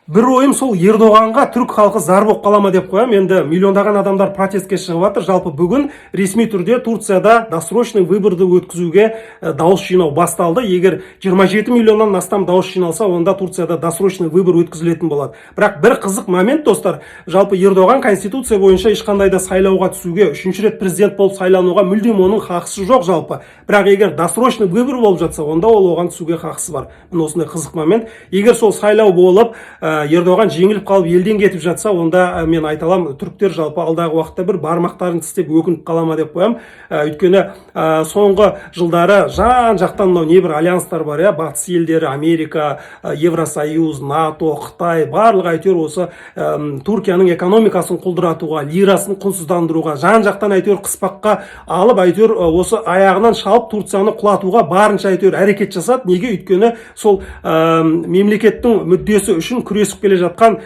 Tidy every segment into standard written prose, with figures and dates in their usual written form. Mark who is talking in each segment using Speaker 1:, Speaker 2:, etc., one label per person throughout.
Speaker 1: бір ойым сол Ердоғанға түрік халқы зар болып қала ма деп қоям. Енді миллиондаған адамдар протестке шығып жатыр. Жалпы бүгін ресми түрде Турцияда досрочный выборды өткізуге дауыс жинау басталды. Егер 27 миллионнан астам дауыс жиналса, онда Турцияда досрочный выбор өткізілетін болады. Бірақ бір қызық момент, достар, жалпы Ердоған конституция бойынша ешқандай да сайлауға түсуге, үшінші рет президент болып сайлануға мүлдем оның хақысы жоқ жалпы. Бірақ егер досрочный выбор болып жатса, онда ол оған түсуге хақысы бар. Міне осындай қызық момент. Егер сол сайлау болып Ердоған жеңіліп қалып елден кетіп жатса, онда мен айталам, түріктер жалпы алдағы уақытта бір бармақтарын тістеп өкініп қала ма деп қоям. Өйткені соңғы жылдары жан-жақтан небір альянстар бар, батыс елдері, Америка, Евросоюз, НАТО, Қытай, барлығы әйтеуір осы Түркияның экономикасын құлдыратуға, лирасын құнсыздандыруға, жан-жақтан әйтеуір қыспаққа алып, әйтеуір осы аяғынан шалып Турцияны құлатуға барынша әйтеуір әрекет жасады. Неге? Өйткені сол мемлекеттің мүддесі үшін күресіп келе жатқан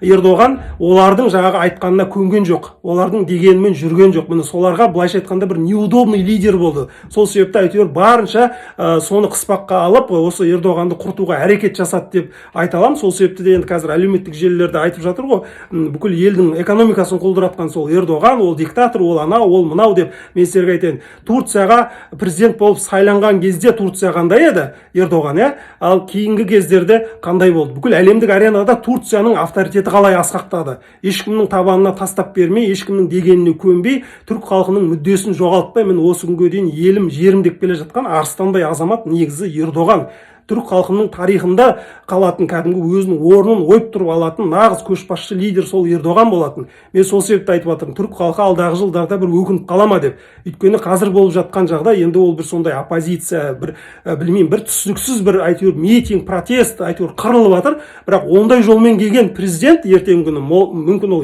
Speaker 1: Ердоған олардың жаңағы айтқанына көнген жоқ, олардың дегенімен жүрген жоқ. Міне соларға былайша айтқанда бір неудобный лидер болды. Сол себепті әйтеуір барынша соны қыспаққа алып, осы Ердоғанды құртуға әрекет жасады деп айталам. Сол себепті де енді қазір әлеуметтік желілерде айтып жатыр ғой, бүкіл елдің экономикасын құлдыратқан сол Ердоған, ол диктатор, ол анау, ол мынау деп. Мен сіздерге айтайын, Турцияға президент болып сайланған кезде Турция қандай еді? Ердоған, ал кейінгі кездерде қандай болды? Бүкіл әлемдік аренада Турцияның авторитеті қалай асқақтады? Ешкімнің табанына тастап бермей, ешкімнің дегеніне көнбей, түрік халқының мүддесін жоғалтпай, мен осы күнге дейін елім, жерім деп келе жатқан арыстандай азамат негізі Ердоған. Түрік халқының тарихында қалатын, кәдімгі өзінің орнын ойып тұрып алатын нағыз көшбасшы лидер сол Ердоған болатын. Мен сол себепті айтып жатырмын, түрік халқы алдағы жылдарда бір өкініп қала ма деп. Өйткені қазір болып жатқан жағдай енді ол бір сондай оппозиция, бір білмеймін, бір түсініксіз бір әйтеуір митинг, протест әйтеуір қырылып жатыр. Бірақ ондай жолмен келген президент ертеңгі күні мүмкін ол